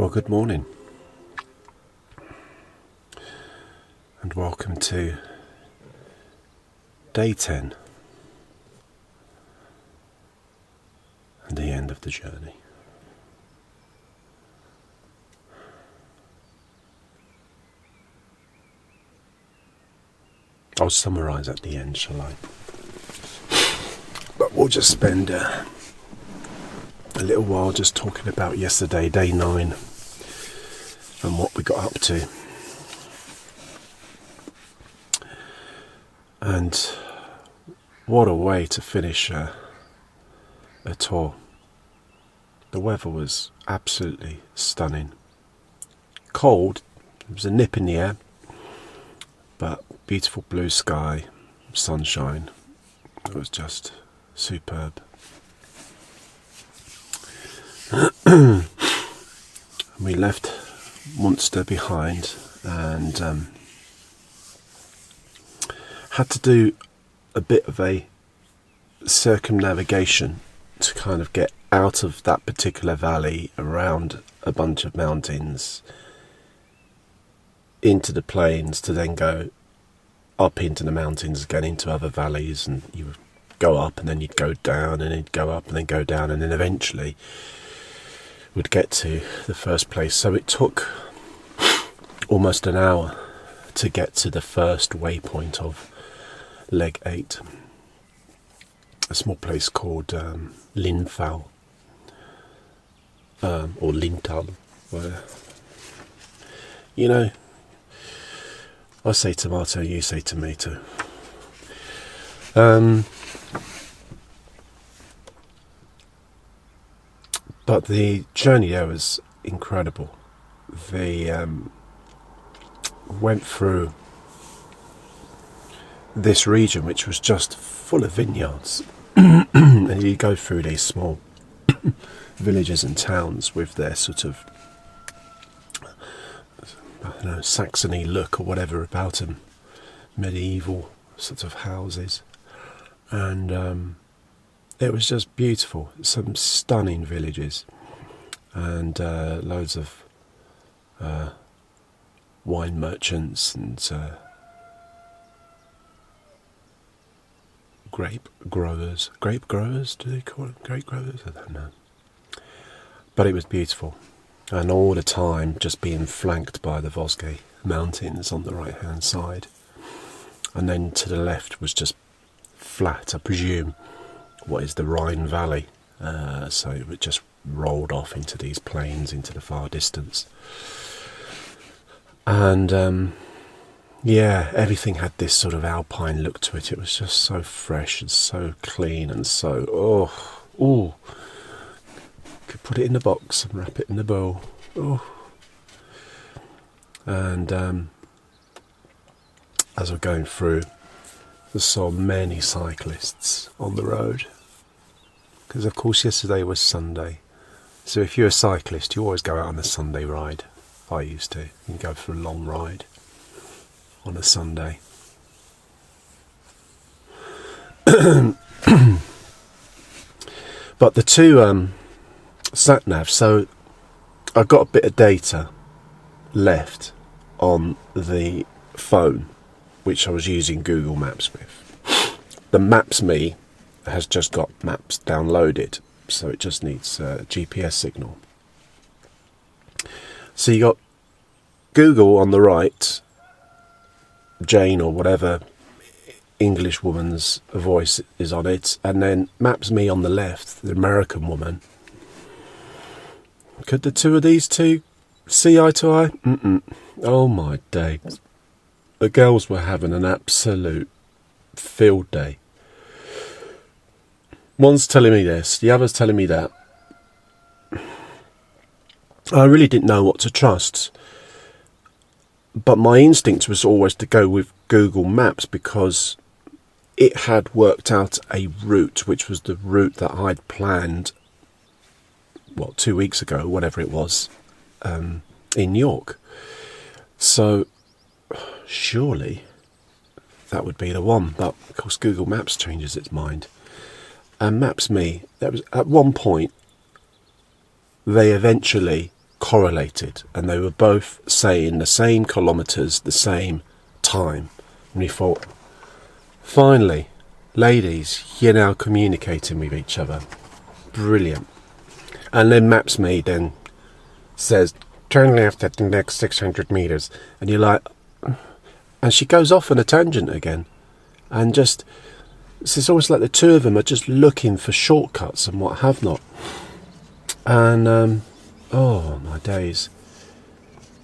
Well, good morning and welcome to day 10 and the end of the journey. I'll summarise at the end, shall I? But we'll just spend a little while just talking about yesterday, day 9, and what we got up to. And what a way to finish a tour. The weather was absolutely stunning. Cold, there was a nip in the air, but beautiful blue sky, sunshine. It was just superb. We left Munster behind and had to do a bit of a circumnavigation to kind of get out of that particular valley, around a bunch of mountains, into the plains, to then go up into the mountains, again into other valleys, and you would go up and then you'd go down and then you'd go up and then go down, and then eventually would get to the first place. So it took almost an hour to get to the first waypoint of leg 8, a small place called Linfal, or Lintal, where, you know, I say tomato, you say tomato. But the journey there was incredible. They went through this region which was just full of vineyards. And you go through these small villages and towns with their sort of, I don't know, Saxony look or whatever about them, medieval sort of houses, and it was just beautiful. Some stunning villages, and loads of wine merchants and grape growers, do they call it grape growers? I don't know. But it was beautiful, and all the time just being flanked by the Vosges Mountains on the right hand side, and then to the left was just flat, I presume what is the Rhine Valley, so it just rolled off into these plains into the far distance. And yeah, everything had this sort of alpine look to it. It was just so fresh and so clean and so, could put it in the box and wrap it in the bowl. And as we're going through, there's so many cyclists on the road, because of course yesterday was Sunday, so if you're a cyclist you always go out on a Sunday ride. I used to. You go for a long ride on a Sunday. But the two sat nav, so I've got a bit of data left on the phone which I was using Google Maps with. The Maps Me has just got maps downloaded, so it just needs a GPS signal. So you got Google on the right, Jane or whatever English woman's voice is on it, and then Maps Me on the left, the American woman. Could the two of these two see eye to eye? Oh my days. The girls were having an absolute field day. One's telling me this, the other's telling me that. I really didn't know what to trust, but my instinct was always to go with Google Maps, because it had worked out a route which was the route that I'd planned, 2 weeks ago, whatever it was, in York. So surely that would be the one, but of course Google Maps changes its mind. And Maps Me, that was at one point, they eventually correlated, and they were both saying the same kilometres, the same time. And we thought, finally, ladies, you're now communicating with each other. Brilliant. And then Maps.me then says, turn left at the next 600 metres. And you're like, and she goes off on a tangent again. And just, it's almost like the two of them are just looking for shortcuts and what have not. And, oh my days.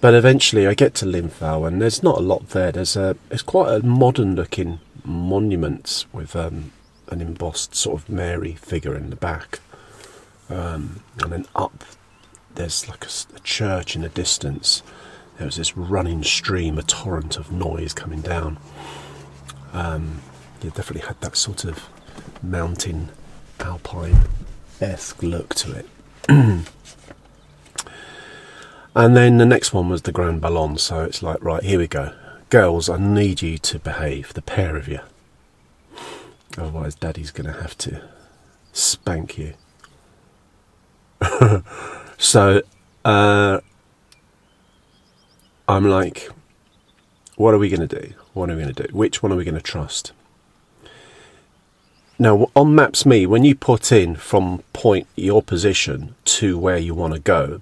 But eventually I get to Limfal, and there's not a lot there. It's quite a modern looking monument with an embossed sort of Mary figure in the back. And then up, there's like a church in the distance. There was this running stream, a torrent of noise coming down. You definitely had that sort of mountain, alpine-esque look to it. And then the next one was the Grand Ballon, so it's like, right, here we go. Girls, I need you to behave, the pair of you. Otherwise, Daddy's going to have to spank you. So, I'm like, what are we going to do? What are we going to do? Which one are we going to trust? Now, on Maps.me, when you put in from point your position to where you want to go,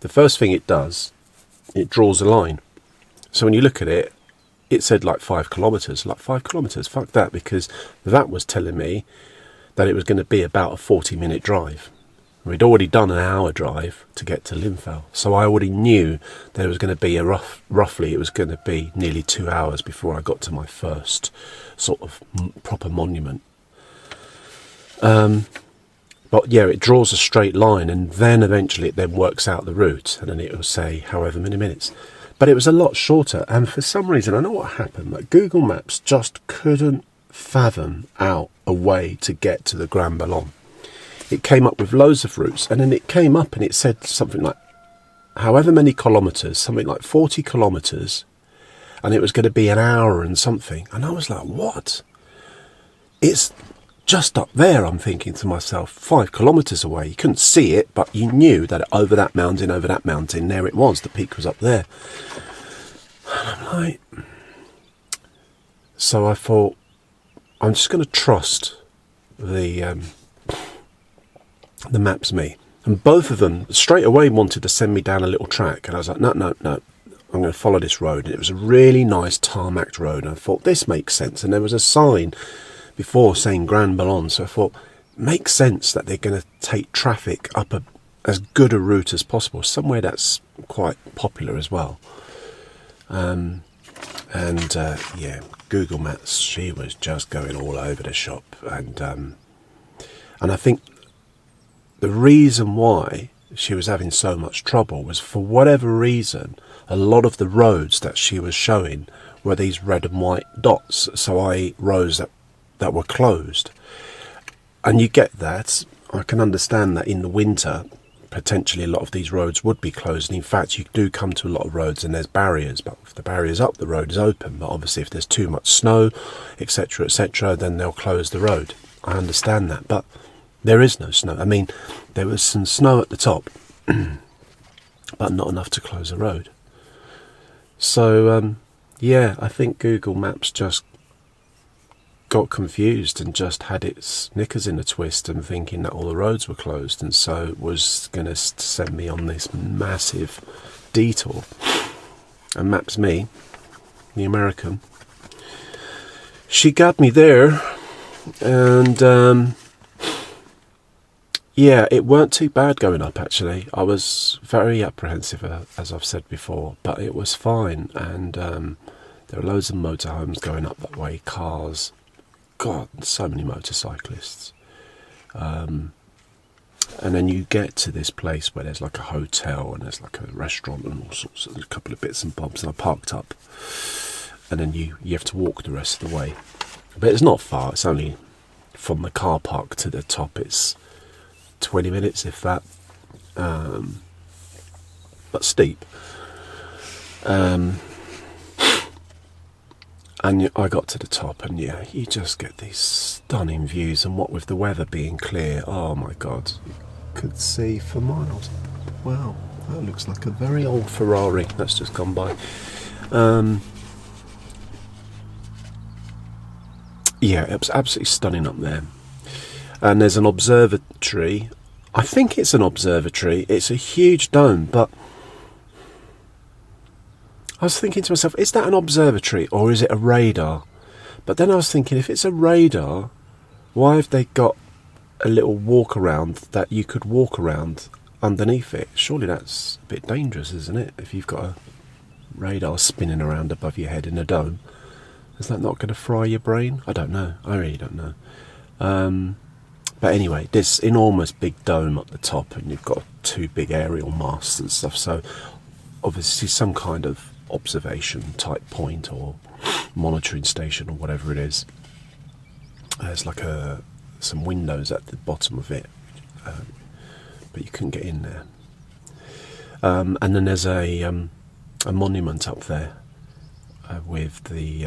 the first thing it does, it draws a line. So when you look at it, it said like 5 kilometres. Like 5 kilometres, fuck that, because that was telling me that it was going to be about a 40-minute drive. We'd already done an hour drive to get to Limfal, so I already knew there was going to be roughly it was going to be nearly 2 hours before I got to my first sort of proper monument. But yeah, it draws a straight line, and then eventually it then works out the route, and then it will say however many minutes. But it was a lot shorter, and for some reason, I know what happened, but Google Maps just couldn't fathom out a way to get to the Grand Ballon. It came up with loads of routes, and then it came up and it said something like however many kilometres, something like 40 kilometres, and it was going to be an hour and something. And I was like, what? It's just up there, I'm thinking to myself, 5 kilometres away. You couldn't see it, but you knew that over that mountain, there it was. The peak was up there. And I'm like... So I thought, I'm just going to trust the Maps.me. And both of them straight away wanted to send me down a little track. And I was like, no, I'm going to follow this road. And it was a really nice tarmacked road. And I thought, this makes sense. And there was a sign before saying Grand Ballon, so I thought, makes sense that they're going to take traffic up as good a route as possible, somewhere that's quite popular as well. Yeah, Google Maps, she was just going all over the shop, and I think the reason why she was having so much trouble was, for whatever reason, a lot of the roads that she was showing were these red and white dots, so i.e. roads that were closed. And you get that. I can understand that in the winter potentially a lot of these roads would be closed, and in fact you do come to a lot of roads and there's barriers, but if the barrier's up, the road is open. But obviously if there's too much snow, etc., then they'll close the road. I understand that, but there is no snow. I mean, there was some snow at the top but not enough to close the road. So yeah, I think Google Maps just got confused and just had its knickers in a twist and thinking that all the roads were closed, and so was going to send me on this massive detour. And Maps.me, the American, she got me there, and yeah, it weren't too bad going up actually. I was very apprehensive, as I've said before, but it was fine. And there were loads of motorhomes going up that way, cars. God, so many motorcyclists. And then you get to this place where there's like a hotel and there's like a restaurant and all sorts of a couple of bits and bobs, and I parked up, and then you have to walk the rest of the way. But it's not far, it's only from the car park to the top, it's 20 minutes if that, but steep. And I got to the top, and yeah, you just get these stunning views, and what with the weather being clear, oh my god, you could see for miles. Wow. That looks like a very old Ferrari that's just gone by. Yeah, it was absolutely stunning up there. And there's an observatory. I think it's an observatory. It's a huge dome, but I was thinking to myself, is that an observatory or is it a radar? But then I was thinking, if it's a radar, why have they got a little walk around that you could walk around underneath it? Surely that's a bit dangerous, isn't it? If you've got a radar spinning around above your head in a dome, is that not going to fry your brain? I don't know. I really don't know. But anyway, this enormous big dome at the top, and you've got 2 big aerial masts and stuff. So obviously some kind of observation type point or monitoring station or whatever it is. There's like some windows at the bottom of it, but you couldn't get in there. And then there's a monument up there with the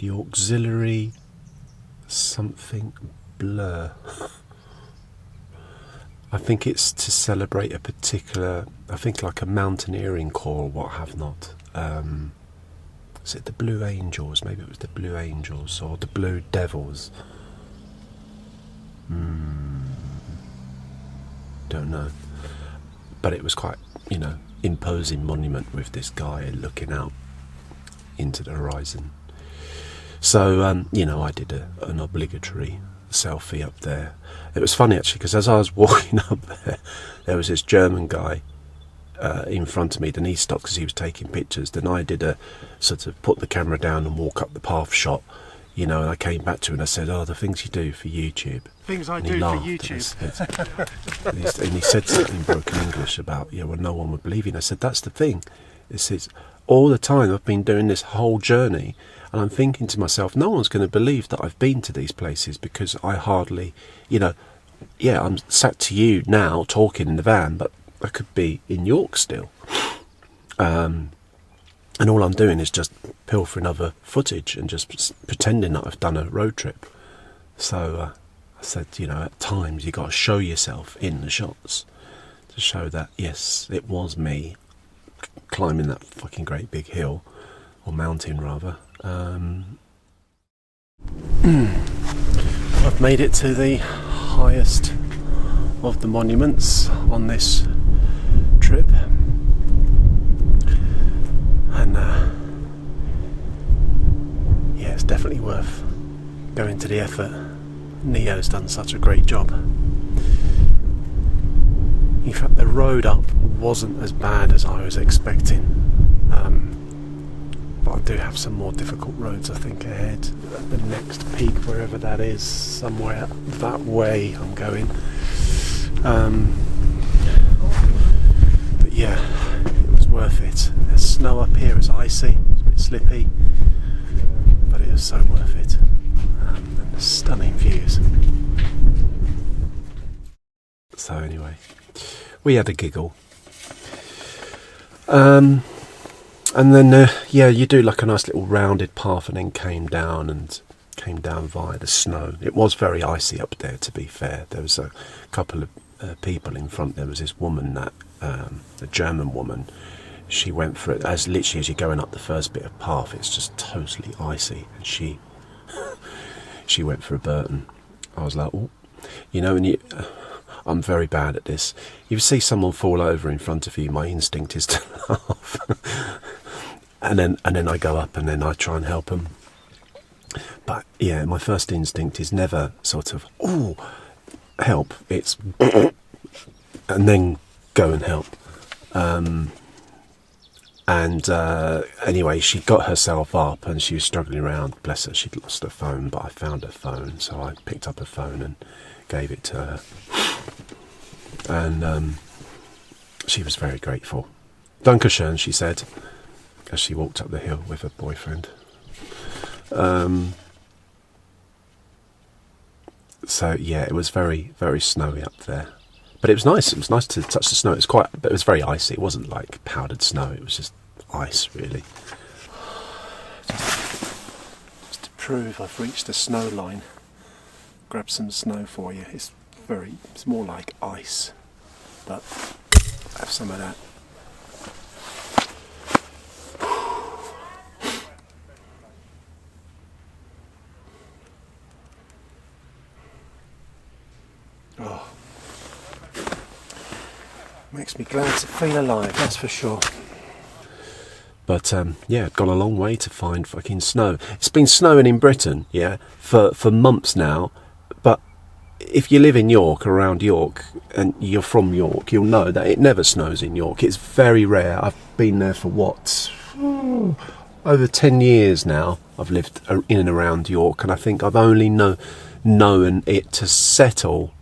auxiliary something blur. I think it's to celebrate a particular, I think like a mountaineering corps or what have not. Is it the Blue Angels? Maybe it was the Blue Angels or the Blue Devils. Don't know. But it was quite, imposing monument with this guy looking out into the horizon. So, I did an obligatory selfie up there. It was funny actually, because as I was walking up there was this German guy in front of me. Then he stopped because he was taking pictures. Then I did a sort of put the camera down and walk up the path shot, and I came back to him and I said, the things you do for YouTube. Things I do for YouTube. And he said something in broken English about, well, no one would believe you. And I said, that's the thing. It says, all the time I've been doing this whole journey, and I'm thinking to myself, no one's going to believe that I've been to these places because I hardly, I'm sat to you now talking in the van, but I could be in York still. And all I'm doing is just pilfering other footage and just pretending that I've done a road trip. So I said, at times you got to show yourself in the shots to show that, yes, it was me climbing that fucking great big hill, or mountain rather. I've made it to the highest of the monuments on this trip, and it's definitely worth going to the effort. Neo's done such a great job. In fact, the road up wasn't as bad as I was expecting, but I do have some more difficult roads I think ahead. At the next peak, wherever that is, somewhere that way I'm going. But yeah, it was worth it. There's snow up here, it's icy, it's a bit slippy, but it was so worth it. And the stunning views. So anyway, we had a giggle. And then, you do like a nice little rounded path and then came down via the snow. It was very icy up there, to be fair. There was a couple of people in front. There was this woman, that a German woman. She went for it, as literally as you're going up the first bit of path, it's just totally icy. And she went for a Burton. I was like, oh, and I'm very bad at this. You see someone fall over in front of you, my instinct is to laugh. and then I go up and then I try and help them. But yeah, my first instinct is never sort of, oh, help. It's and then go and help. Anyway, she got herself up and she was struggling around. Bless her, she'd lost her phone, but I found her phone, so I picked up her phone and gave it to her. And she was very grateful. Dankeschön, she said, as she walked up the hill with her boyfriend. So yeah, it was very, very snowy up there. But it was nice. It was nice to touch the snow. It was very icy. It wasn't like powdered snow. It was just ice, really. Just to prove I've reached the snow line, grab some snow for you. It's it's more like ice, but have some of that. Oh, makes me glad to feel alive, that's for sure. But yeah, gone a long way to find fucking snow. It's been snowing in Britain, yeah, for months now. But if you live in York, around York, and you're from York, you'll know that it never snows in York. It's very rare. I've been there for what, over 10 years now. I've lived in and around York, and I think I've only known it to settle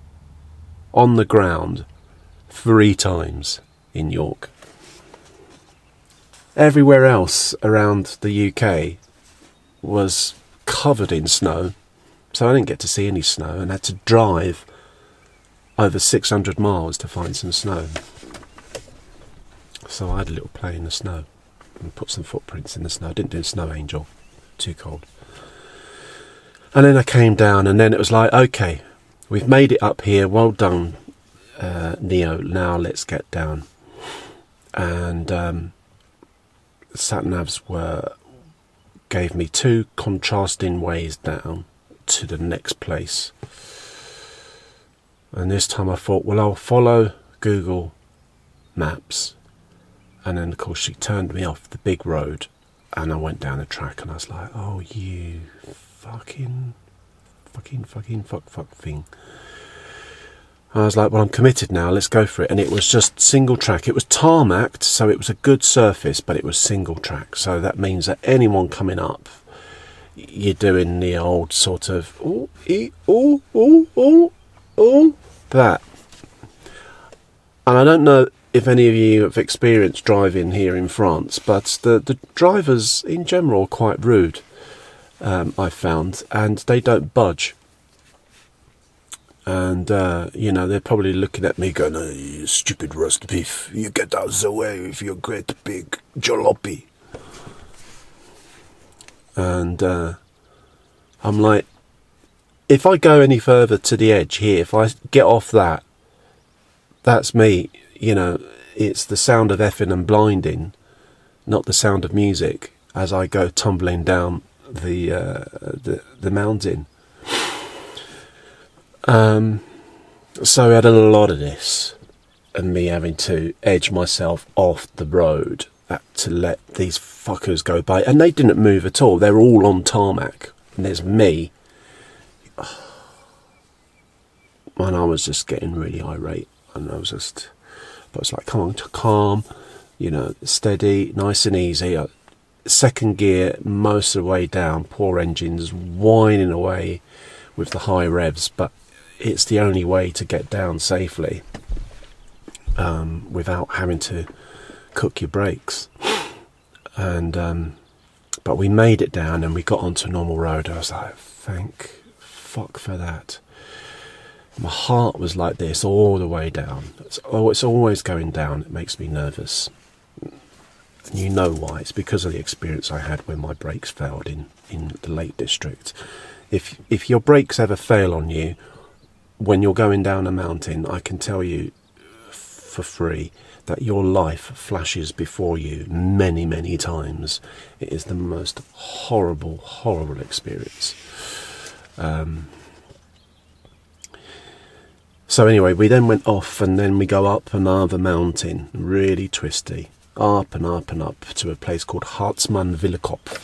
on the ground 3 times in York. Everywhere else around the UK was covered in snow, so I didn't get to see any snow and had to drive over 600 miles to find some snow. So I had a little play in the snow and put some footprints in the snow. I didn't do a snow angel, too cold. And then I came down, and then it was like, okay, we've made it up here, well done, Neo, now let's get down. And sat-navs gave me 2 contrasting ways down to the next place. And this time I thought, well, I'll follow Google Maps. And then, of course, she turned me off the big road, and I went down the track, and I was like, oh, you fucking thing. I was like, well, I'm committed now, let's go for it. And it was just single track. It was tarmacked, so it was a good surface, but it was single track. So that means that anyone coming up, you're doing the old sort of, that. And I don't know if any of you have experienced driving here in France, but the drivers in general are quite rude, I found, and they don't budge. And, you know, they're probably looking at me going, oh, you stupid roast beef, you get out of the way with your great big jalopy. And I'm like, if I go any further to the edge here, if I get off that, that's me, you know, it's the sound of effing and blinding, not the sound of music, as I go tumbling down the mountain. So I had a lot of this, and me having to edge myself off the road to let these fuckers go by, and they didn't move at all. They're all on tarmac, and there's me, and I was just getting really irate, and I was like, come on, calm, you know, steady, nice and easy. Second gear most of the way down, poor engines whining away with the high revs, but it's the only way to get down safely without having to cook your brakes. And but we made it down, and we got onto a normal road. I was like, thank fuck for that. My heart was like this all the way down. It's always going down. It makes me nervous. And you know why. It's because of the experience I had when my brakes failed in the Lake District. If your brakes ever fail on you when you're going down a mountain, I can tell you for free that your life flashes before you many, many times. It is the most horrible, horrible experience. So anyway, we then went off, and then we go up another mountain, really twisty, up and up and up to a place called Hartmann Willekop.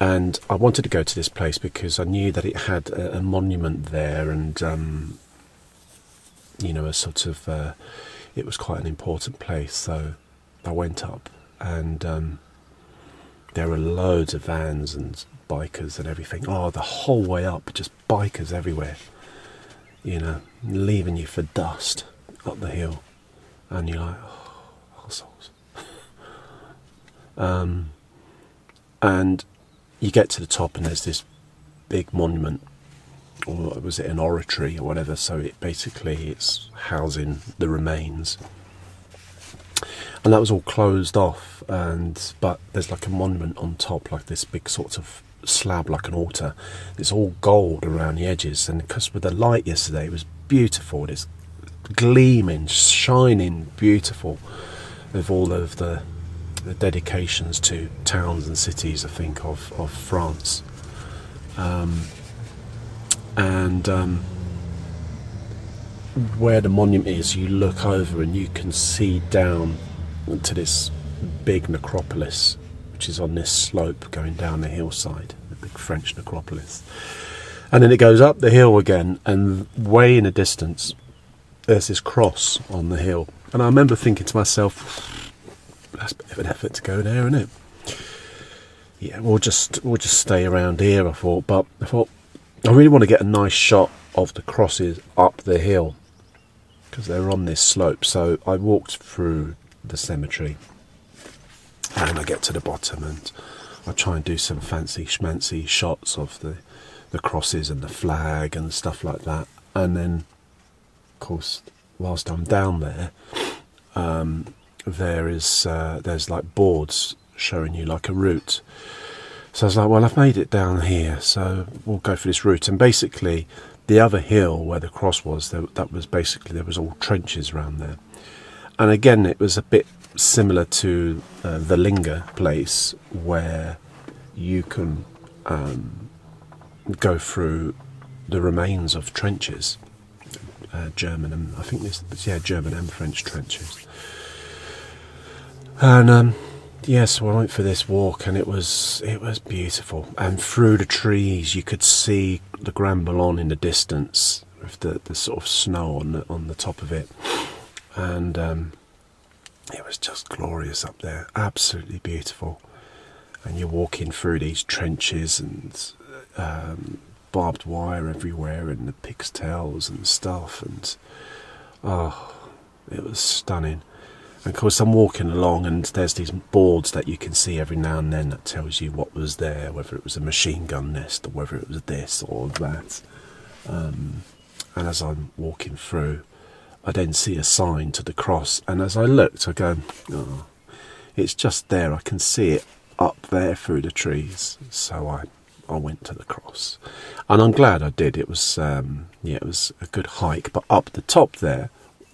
And I wanted to go to this place because I knew that it had a monument there, and you know, a sort of it was quite an important place. So I went up, and there were loads of vans and bikers and everything. Oh, the whole way up, just bikers everywhere, you know, leaving you for dust up the hill, and you're like, oh, assholes. And you get to the top, and there's this big monument, or was it an oratory or whatever? So it's housing the remains. and that was all closed off. But there's like a monument on top, like this big sort of slab, like an altar. It's all gold around the edges, and because with the light yesterday, it was beautiful. It's gleaming, shining, beautiful, with all of the dedications to towns and cities, I think, of France. Where the monument is, you look over and you can see down to this big necropolis, which is on this slope going down the hillside, the big French necropolis. And then it goes up the hill again, and way in the distance there's this cross on the hill. And I remember thinking to myself, that's a bit of an effort to go there, isn't it? Yeah, we'll just stay around here, I thought. But I thought, I really want to get a nice shot of the crosses up the hill, because they're on this slope. So I walked through the cemetery, and I get to the bottom, and I try and do some fancy schmancy shots of the crosses and the flag and stuff like that. And then, of course, whilst I'm down there, there's like boards showing you like a route. So I was like, well, I've made it down here, so we'll go for this route. And basically, the other hill where the cross was, there was all trenches around there. And again, it was a bit similar to the Linger place, where you can go through the remains of trenches, German and I think German and French trenches. And so I went for this walk, and it was beautiful. And through the trees, you could see the Grand Ballon in the distance, with the sort of snow on the top of it, and it was just glorious up there, absolutely beautiful. And you're walking through these trenches, and barbed wire everywhere, and the pig's tails and stuff, and it was stunning. And of course, I'm walking along, and there's these boards that you can see every now and then that tells you what was there, whether it was a machine gun nest or whether it was this or that. And as I'm walking through, I then see a sign to the cross, and as I looked, I go, oh, it's just there. I can see it up there through the trees. So I went to the cross, and I'm glad I did. It was it was a good hike, but up the top there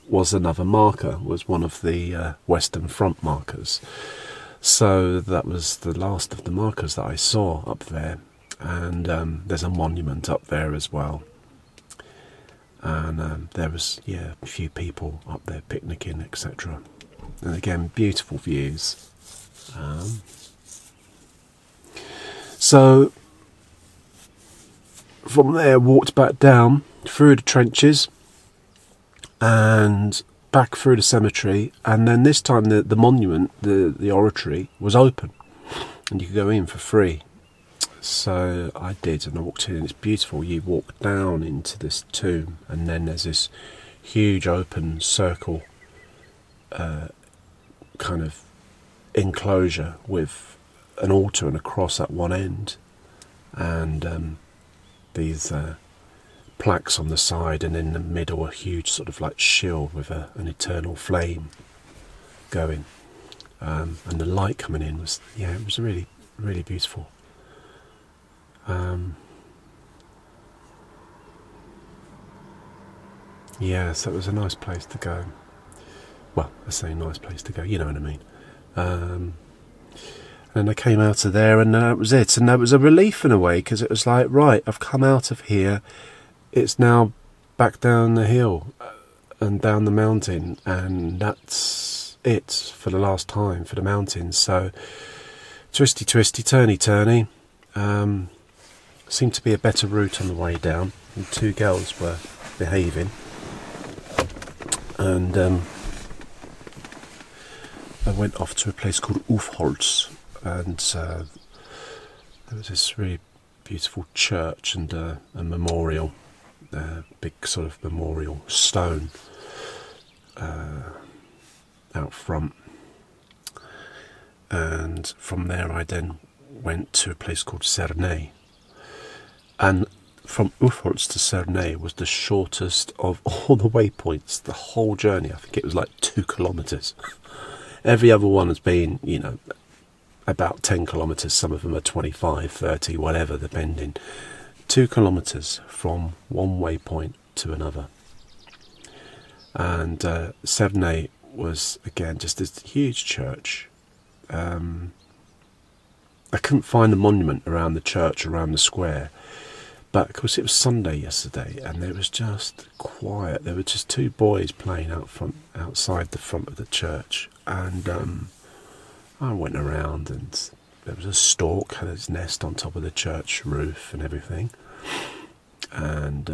was another marker, was one of the Western Front markers. So that was the last of the markers that I saw up there. And there's a monument up there as well. And there was, a few people up there picnicking, etc. And again, beautiful views. So from there, walked back down through the trenches, and back through the cemetery, and then this time the monument, the oratory, was open, and you could go in for free. So I did, and I walked in, and it's beautiful. You walk down into this tomb, and then there's this huge open circle kind of enclosure with an altar and a cross at one end, and these plaques on the side, and in the middle a huge sort of like shield with an eternal flame going, and the light coming in was it was really, really beautiful. So it was a nice place to go. Well, I say nice place to go, you know what I mean. And I came out of there, and that was it. And that was a relief in a way, because it was like, right, I've come out of here. It's now back down the hill and down the mountain, and that's it for the last time for the mountains. So twisty, turny. Seemed to be a better route on the way down, and two girls were behaving. And I went off to a place called Vosges, and there was this really beautiful church and a memorial. Big sort of memorial stone out front, and from there I then went to a place called Cernay, and from Vosges to Cernay was the shortest of all the waypoints, the whole journey. I think it was like 2 kilometres. Every other one has been, you know, about 10 kilometres. Some of them are 25, 30, whatever, depending. 2 kilometres from one waypoint to another. And 7A was, again, just this huge church. I couldn't find the monument around the church, around the square. But of course it was Sunday yesterday, and there was just quiet. There were just 2 boys playing outside the front of the church, and I went around, and there was a stork had its nest on top of the church roof and everything, and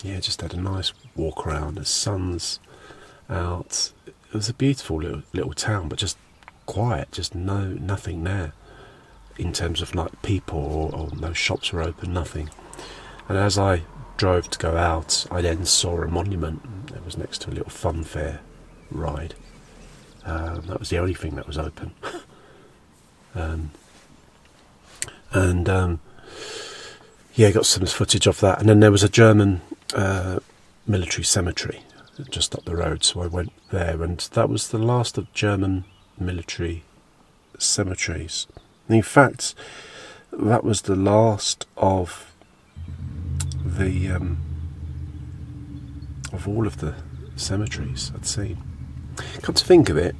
yeah, just had a nice walk around. The sun's out. It was a beautiful little town, but just quiet, just nothing there. In terms of like people, or no shops were open, nothing. And as I drove to go out, I then saw a monument. It was next to a little fun fair ride. That was the only thing that was open. Yeah, got some footage of that. And then there was a German military cemetery just up the road, so I went there, and that was the last of German military cemeteries. In fact, that was the last of the of all of the cemeteries I'd seen. Come to think of it,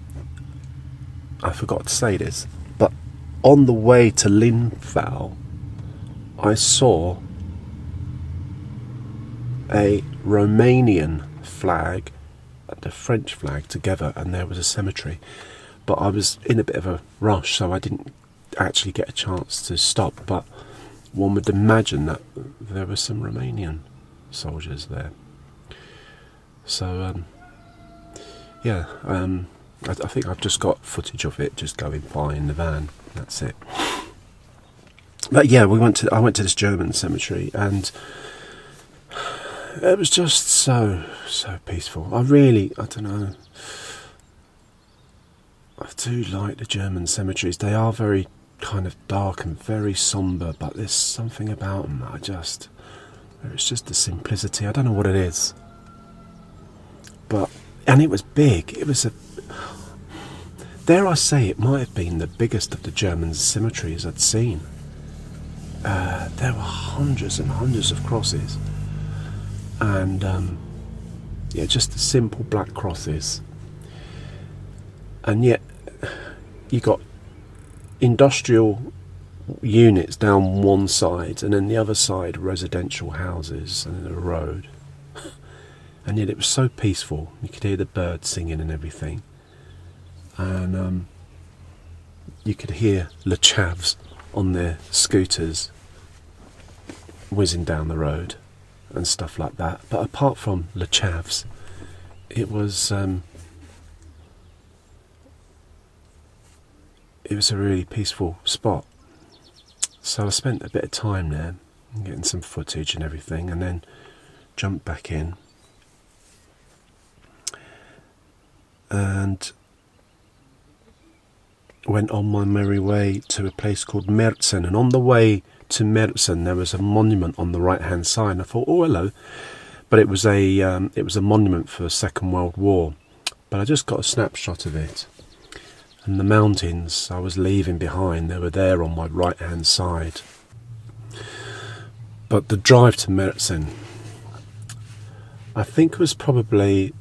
I forgot to say this, but on the way to Linfau, I saw a Romanian flag and a French flag together, and there was a cemetery. But I was in a bit of a rush, so I didn't actually get a chance to stop, but one would imagine that there were some Romanian soldiers there. So yeah, I think I've just got footage of it just going by in the van. That's it. But yeah, I went to this German cemetery, and it was just so peaceful. I don't know. I do like the German cemeteries. They are very kind of dark and very sombre, but there's something about them that it's just the simplicity. I don't know what it is, and it was big. It was dare I say, it might have been the biggest of the German cemeteries I'd seen. There were hundreds and hundreds of crosses, and yeah, just the simple black crosses, and yet you got industrial units down one side, and then the other side residential houses and then a road. And yet it was so peaceful. You could hear the birds singing and everything, and you could hear Le Chavs on their scooters whizzing down the road and stuff like that. But apart from Le Chavs, it was a really peaceful spot. So I spent a bit of time there, getting some footage and everything, and then jumped back in and went on my merry way to a place called Mertzen. And on the way to Mertzen, there was a monument on the right hand side, and I thought, oh hello, but it was a monument for the Second World War. But I just got a snapshot of it. And the mountains I was leaving behind, they were there on my right hand side. But the drive to Mertzen, I think, was probably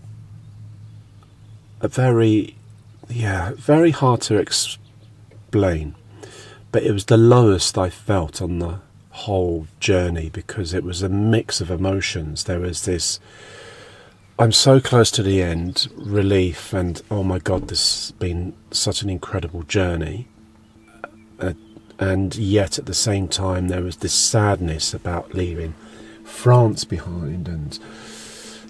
very hard to explain. But it was the lowest I felt on the whole journey, because it was a mix of emotions. There was this, I'm so close to the end, relief, and oh my god, this has been such an incredible journey, and yet at the same time there was this sadness about leaving France behind and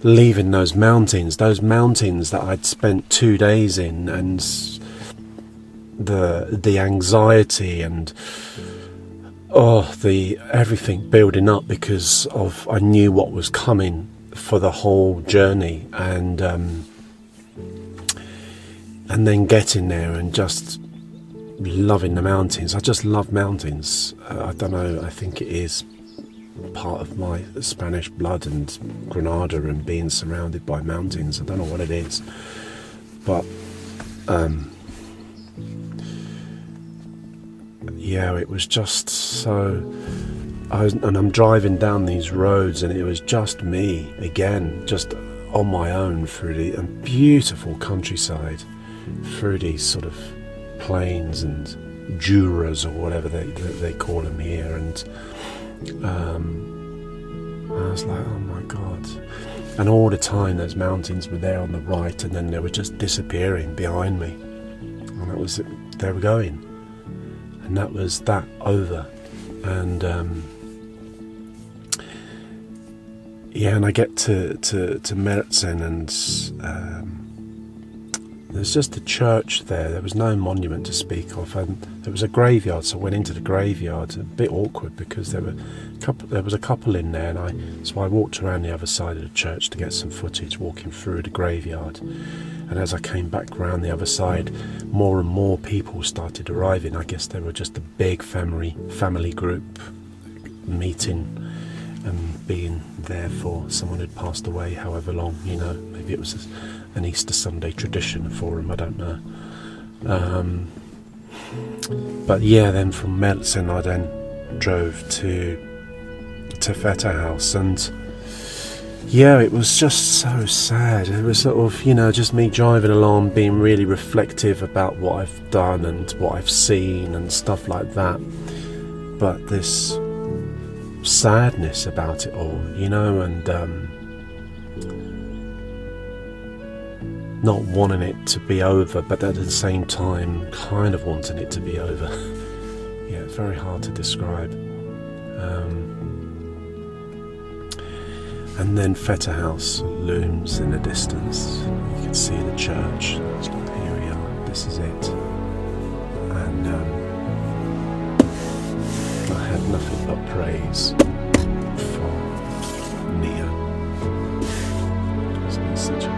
leaving those mountains that I'd spent 2 days in, and the anxiety and the everything building up, because of I knew what was coming for the whole journey, and then getting there and just loving the mountains. I just love mountains. I don't know, I think it is part of my Spanish blood and Granada and being surrounded by mountains. I don't know what it is, but yeah, it was just so. And I'm driving down these roads, and it was just me again, just on my own through the beautiful countryside, through these sort of plains and juras or whatever they call them here, and I was like, oh my god! And all the time, those mountains were there on the right, and then they were just disappearing behind me, and that was it. They were going, and that was that over, and. Yeah, and I get to Merzin, and there's just a church there. There was no monument to speak of, and there was a graveyard. So I went into the graveyard. A bit awkward because there was a couple in there, and so I walked around the other side of the church to get some footage, walking through the graveyard. And as I came back around the other side, more and more people started arriving. I guess they were just a big family group meeting. And being there for someone who'd passed away however long, maybe it was an Easter Sunday tradition for them, I don't know. But yeah, then from Merzin I then drove to Pfetterhouse, and yeah, it was just so sad. It was sort of, just me driving along, being really reflective about what I've done and what I've seen and stuff like that. But this sadness about it all, and not wanting it to be over, but at the same time kind of wanting it to be over. Yeah, it's very hard to describe. And then Pfetterhouse looms in the distance. You can see the church. It's like, here we are, this is it. And I had nothing but praise for Neewer. It's been such a good.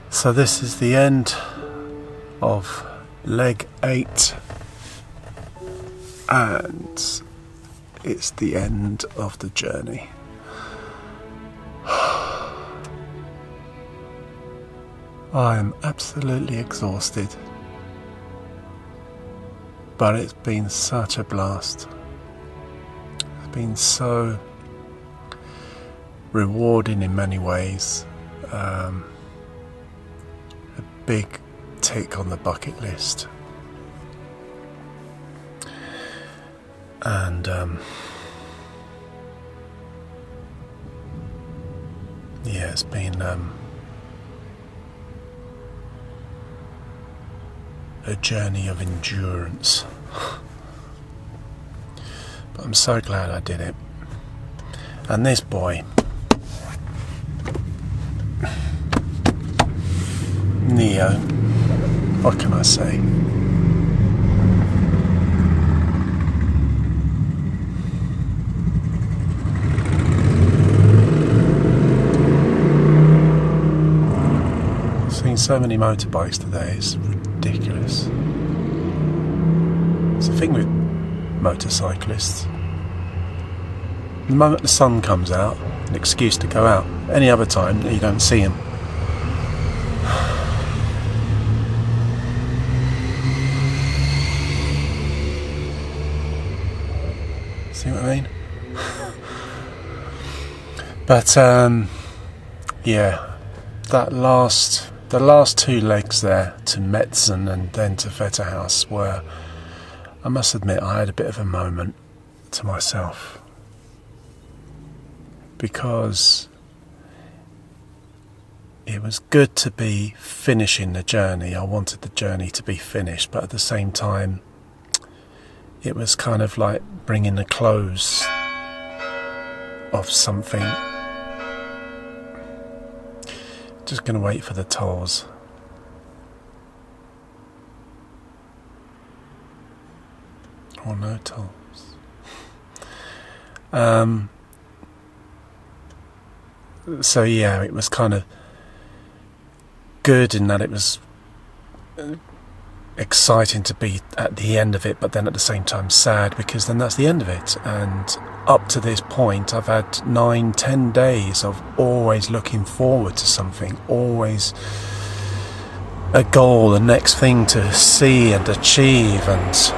So this is the end of leg 8, and it's the end of the journey. I am absolutely exhausted, but it's been such a blast. It's been so rewarding in many ways. A big tick on the bucket list, and yeah, it's been a journey of endurance, but I'm so glad I did it. And this boy, Neewer, what can I say? I've seen so many motorbikes today, it's ridiculous. It's the thing with motorcyclists. The moment the sun comes out, an excuse to go out. Any other time, you don't see them. See what I mean? But yeah, the last 2 legs there to Metzen and then to Pfetterhouse were, I must admit, I had a bit of a moment to myself, because it was good to be finishing the journey. I wanted the journey to be finished, but at the same time it was kind of like bringing the close of something. Just going to wait for the tolls. Or no tolls. So yeah, it was kind of good in that it was exciting to be at the end of it, but then at the same time sad, because then that's the end of it. And up to this point I've had 9-10 days of always looking forward to something, always a goal, the next thing to see and achieve. And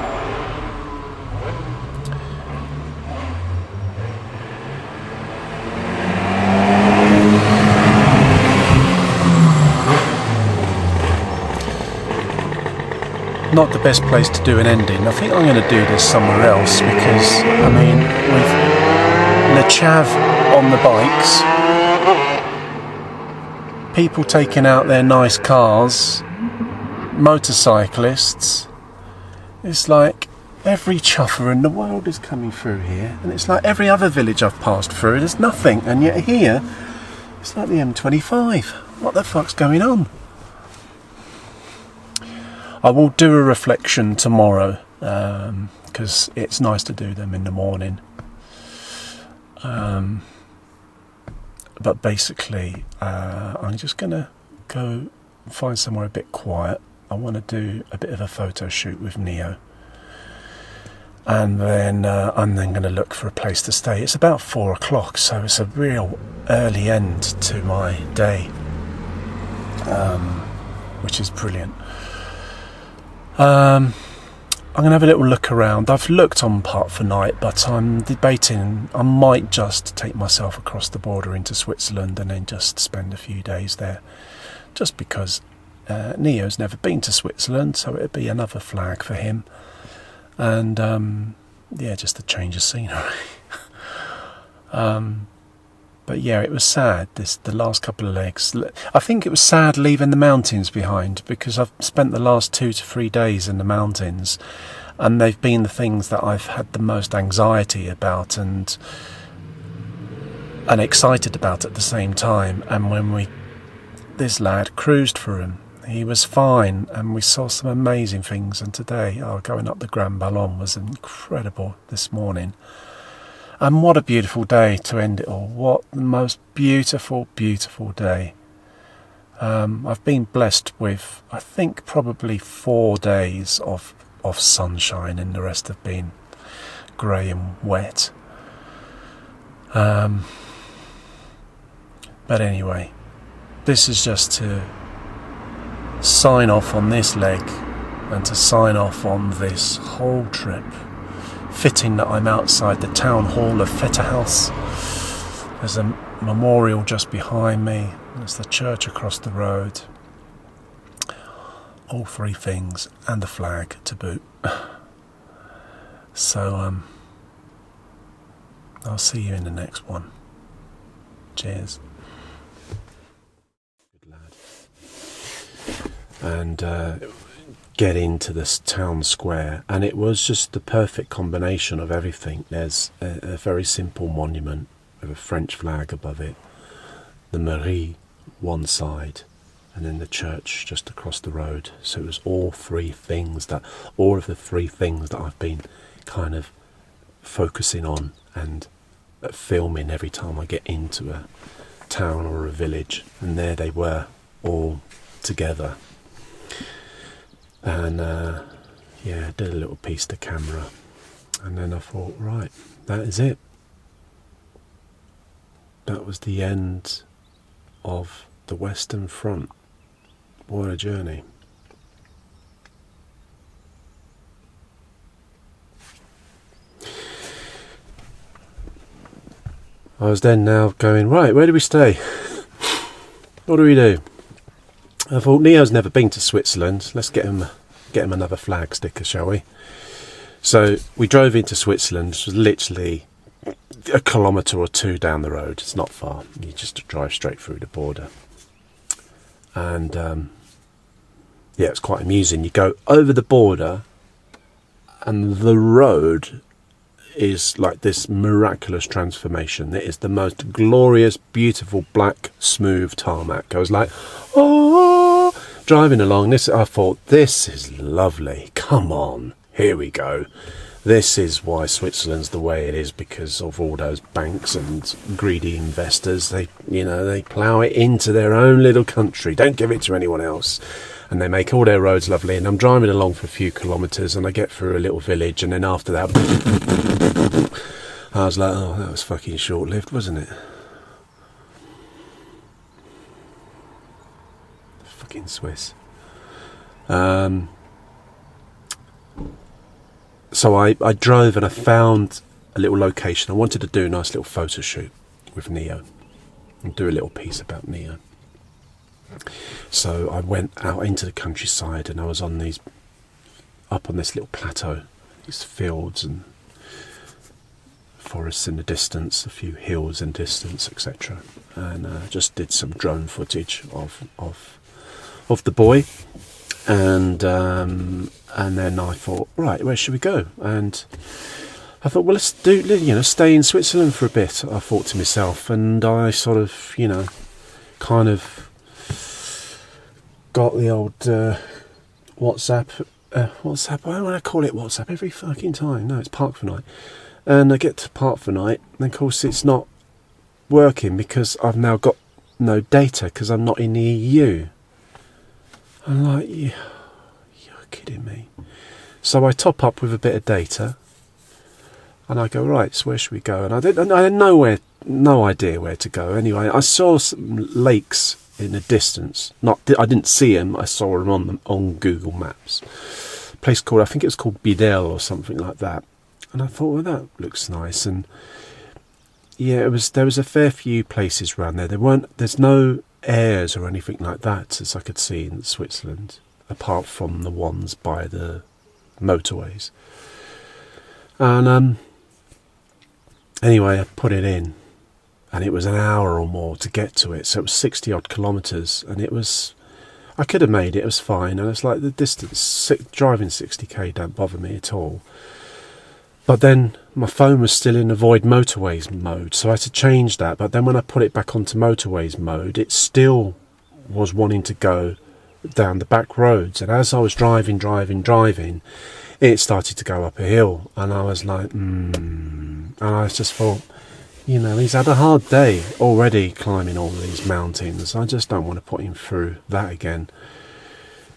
not the best place to do an ending. I think I'm going to do this somewhere else, because I mean, with Le Chav on the bikes, people taking out their nice cars, motorcyclists, it's like every chuffer in the world is coming through here, and it's like every other village I've passed through, there's nothing, and yet here it's like the M25. What the fuck's going on? I will do a reflection tomorrow, because it's nice to do them in the morning. But basically, I'm just going to go find somewhere a bit quiet. I want to do a bit of a photo shoot with Neo. And then I'm then going to look for a place to stay. It's about 4 o'clock, so it's a real early end to my day, which is brilliant. I'm going to have a little look around. I've looked on Part for Night, but I'm debating I might just take myself across the border into Switzerland and then just spend a few days there, just because Neo's never been to Switzerland, so it'd be another flag for him. And yeah, just a change of scenery. But yeah, it was sad, the last couple of legs. I think it was sad leaving the mountains behind, because I've spent the last 2 to 3 days in the mountains, and they've been the things that I've had the most anxiety about and excited about at the same time. And when this lad cruised through him, he was fine, and we saw some amazing things. And today, going up the Grand Ballon was incredible this morning. And what a beautiful day to end it all. What the most beautiful, beautiful day. I've been blessed with, I think, probably 4 days of sunshine, and the rest have been grey and wet. But anyway, this is just to sign off on this leg and to sign off on this whole trip. Fitting that I'm outside the town hall of Pfetterhouse. There's a memorial just behind me. There's the church across the road. All 3 things, and the flag to boot. So I'll see you in the next one. Cheers. Good lad. And get into this town square, and it was just the perfect combination of everything. There's a very simple monument with a French flag above it, the mairie one side, and then the church just across the road. So it was all of the 3 things that I've been kind of focusing on and filming every time I get into a town or a village, and there they were all together. And yeah, did a little piece to camera, and then I thought, right, that is it. That was the end of the Western Front. What a journey. I was then now going, right, where do we stay? What do we do? I thought, Neo's never been to Switzerland. Let's get him another flag sticker, shall we? So we drove into Switzerland. It was literally a kilometre or two down the road. It's not far. You just drive straight through the border. And yeah, it's quite amusing. You go over the border and the road is like this miraculous transformation. It is the most glorious, beautiful, black, smooth tarmac. I was like, oh, driving along this. I thought, this is lovely. Come on, here we go. This is why Switzerland's the way it is, because of all those banks and greedy investors. They plough it into their own little country. Don't give it to anyone else. And they make all their roads lovely. And I'm driving along for a few kilometres and I get through a little village, and then after that, I was like, oh, that was fucking short-lived, wasn't it? Fucking Swiss. So I drove and I found a little location. I wanted to do a nice little photo shoot with Neo and do a little piece about Neo. So I went out into the countryside and I was up on this little plateau, these fields and forests in the distance, a few hills in distance, etc. And just did some drone footage of the boy. And then I thought, right, where should we go? And I thought, well, let's stay in Switzerland for a bit, I thought to myself. And I sort of, kind of got the old WhatsApp. Why would I call it WhatsApp every fucking time? No, it's Park for Night. And I get to Park for Night, and of course it's not working because I've now got no data because I'm not in the EU. I'm like, you're kidding me. So I top up with a bit of data, and I go, right, so where should we go? And I had no idea where to go. Anyway, I saw some lakes in the distance. I didn't see them. I saw them on Google Maps. A place called, I think it was called Bidel or something like that. And I thought, well, that looks nice. And yeah, there was a fair few places around there. There's no airs or anything like that as I could see in Switzerland, apart from the ones by the motorways. And anyway, I put it in, and it was an hour or more to get to it, so it was 60 odd kilometres, and I could have made it. It was fine, and it's like the distance, driving 60k don't bother me at all. But then my phone was still in avoid motorways mode, so I had to change that. But then when I put it back onto motorways mode, it still was wanting to go down the back roads. And as I was driving, it started to go up a hill. And I was like, And I just thought, he's had a hard day already climbing all these mountains. I just don't want to put him through that again.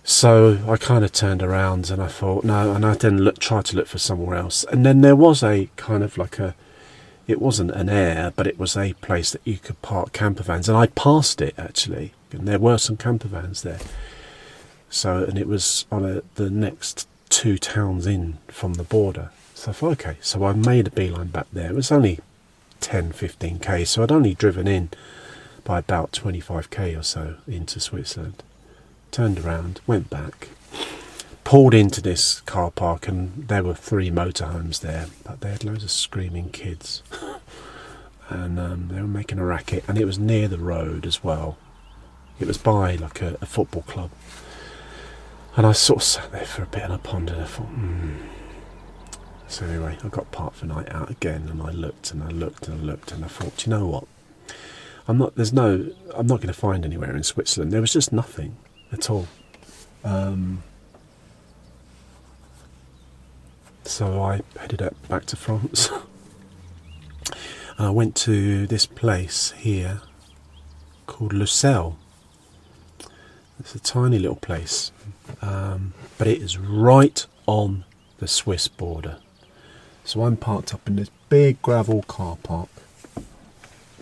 So I kind of turned around and I thought, no, and I then tried to look for somewhere else. And then there was a kind of like it wasn't an air, but it was a place that you could park camper vans. And I passed it, actually, and there were some camper vans there. So, and it was on the next 2 towns in from the border. So I thought, okay, so I made a beeline back there. It was only 10-15k, so I'd only driven in by about 25k or so into Switzerland. Turned around, went back, pulled into this car park, and there were 3 motorhomes there, but they had loads of screaming kids. And they were making a racket, and it was near the road as well. It was by like a football club. And I sort of sat there for a bit and I pondered. I thought, So anyway, I got Park for Night out again, and I looked and I looked and I looked, and I thought, do you know what? I'm not going to find anywhere in Switzerland. There was just nothing at all. So I headed back to France. And I went to this place here called Lucelle. It's a tiny little place, but it is right on the Swiss border. So I'm parked up in this big gravel car park.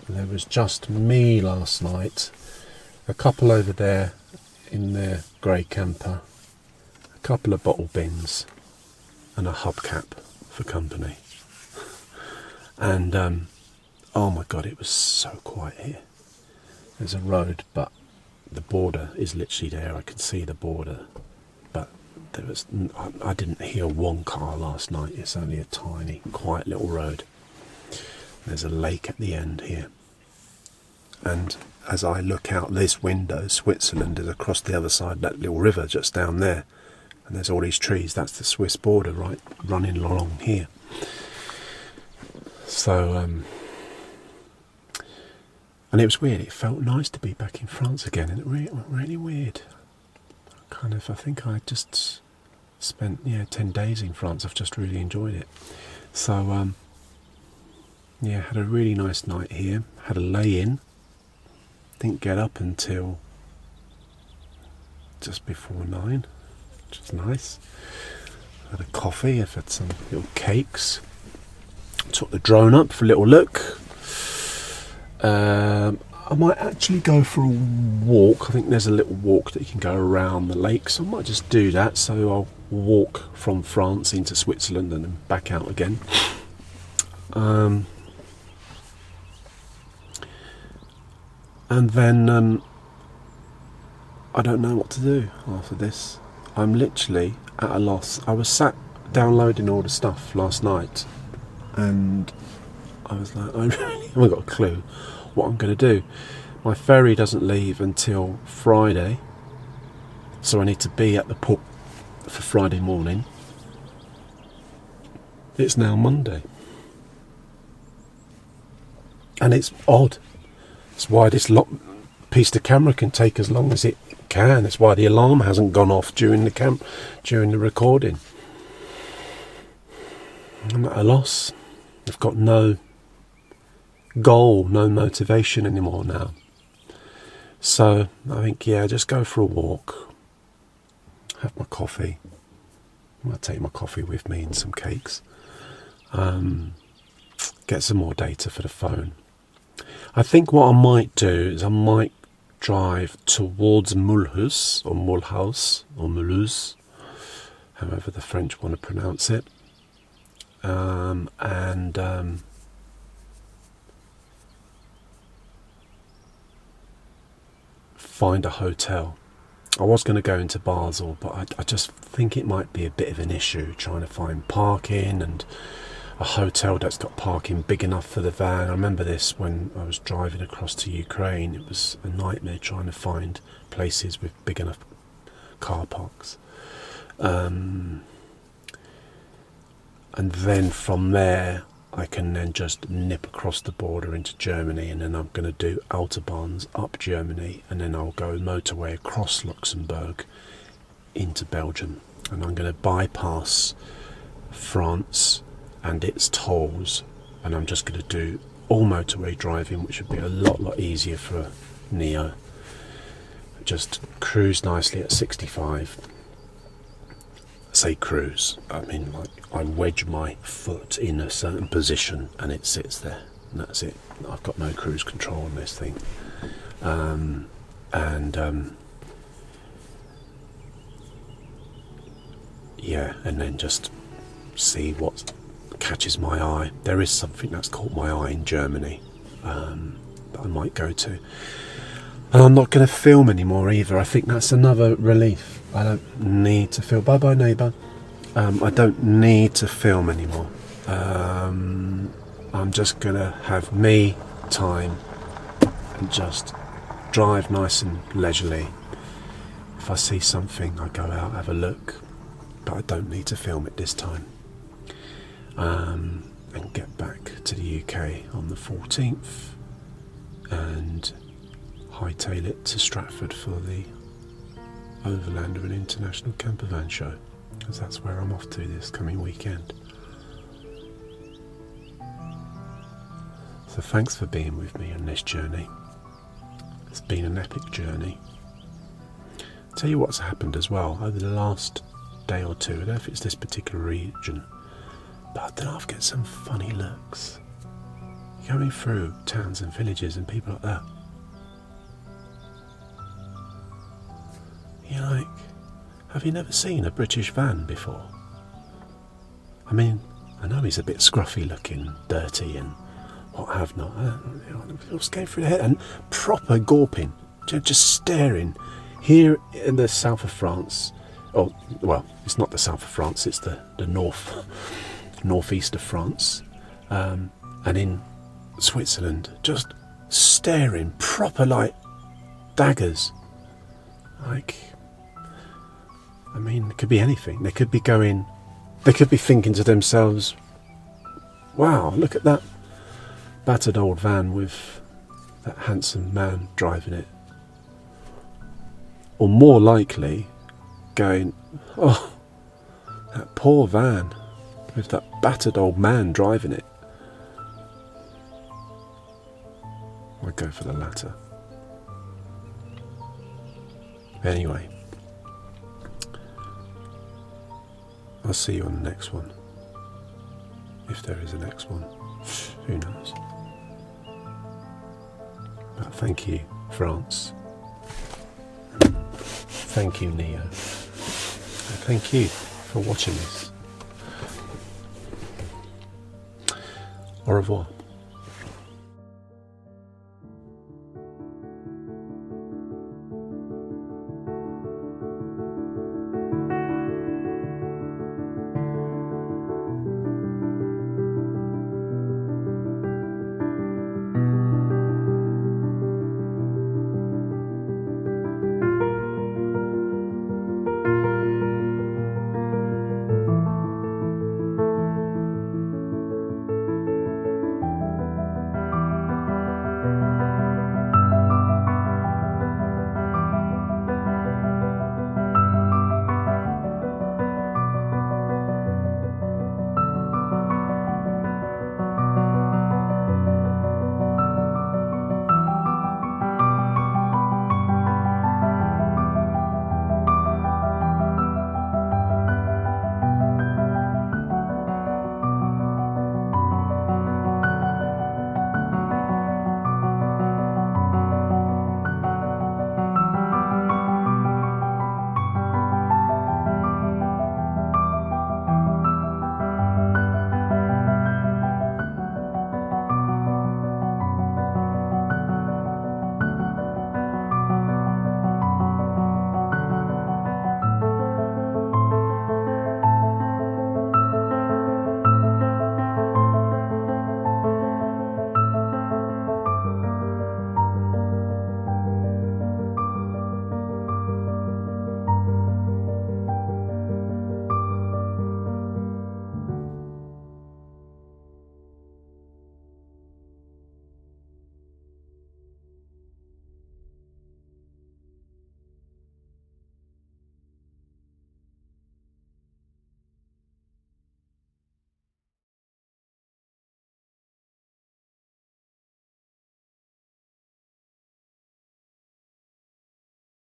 There was just me last night, a couple over there in their grey camper, a couple of bottle bins, and a hubcap for company. And oh my god, it was so quiet here. There's a road, but the border is literally there. I can see the border, but I didn't hear one car last night. It's only a tiny, quiet little road. There's a lake at the end here, and as I look out this window, Switzerland is across the other side of that little river just down there, and there's all these trees. That's the Swiss border, right, running along here. So and it was weird. It felt nice to be back in France again, and it really weird. I think I just spent 10 days in France. I've just really enjoyed it. So had a really nice night here. Had a lay-in. Didn't get up until just before 9, which was nice. Had a coffee. I've had some little cakes. Took the drone up for a little look. I might actually go for a walk. I think there's a little walk that you can go around the lake, so I might just do that. So I'll walk from France into Switzerland and then back out again. And then I don't know what to do after this. I'm literally at a loss. I was sat downloading all the stuff last night, and I was like, I really haven't got a clue what I'm going to do. My ferry doesn't leave until Friday, so I need to be at the port for Friday morning. It's now Monday, and it's odd. It's why this piece of camera can take as long as it can. It's why the alarm hasn't gone off during the recording. I'm at a loss. I've got no goal, no motivation anymore now. So I think, just go for a walk, have my coffee. I might take my coffee with me and some cakes. Get some more data for the phone. I think what I might do is I might drive towards Mulhouse, or Mulhouse, however the French want to pronounce it, and find a hotel. I was going to go into Basel, but I just think it might be a bit of an issue trying to find parking and a hotel that's got parking big enough for the van. I remember this when I was driving across to Ukraine. It was a nightmare trying to find places with big enough car parks. And then from there I can then just nip across the border into Germany, and then I'm going to do autobahns up Germany, and then I'll go motorway across Luxembourg into Belgium, and I'm going to bypass France and its tolls, and I'm just going to do all motorway driving, which would be a lot easier for Neo. Just cruise nicely at 65. Say cruise, I mean like I wedge my foot in a certain position and it sits there, and that's it. I've got no cruise control on this thing. And then just see what catches my eye. There is something that's caught my eye in Germany that I might go to. And I'm not going to film anymore either. I think that's another relief. I don't need to film. Bye bye neighbour. I don't need to film anymore. I'm just going to have me time and just drive nice and leisurely. If I see something, I go out, have a look, but I don't need to film it this time. And get back to the UK on the 14th and hightail it to Stratford for the Overlander and International Campervan show, because that's where I'm off to this coming weekend. So thanks for being with me on this journey. It's been an epic journey. I'll tell you what's happened as well over the last day or two. I don't know if it's this particular region, but I don't know, I've got some funny looks going through towns and villages and people like that. You're like, have you never seen a British van before? I mean, I know he's a bit scruffy looking, dirty and what have not. What's going through the head? And proper gawping, just staring. Here in the south of France, oh, well, it's not the south of France, it's the northeast of France, and in Switzerland, just staring, proper like daggers. Like, I mean, it could be anything. They could be thinking to themselves, wow, look at that battered old van with that handsome man driving it. Or more likely, going, oh, that poor van with that battered old man driving it. I'd go for the latter. Anyway, I'll see you on the next one. If there is a next one, who knows. But thank you, France. Thank you, Neo. And thank you for watching this. Au revoir.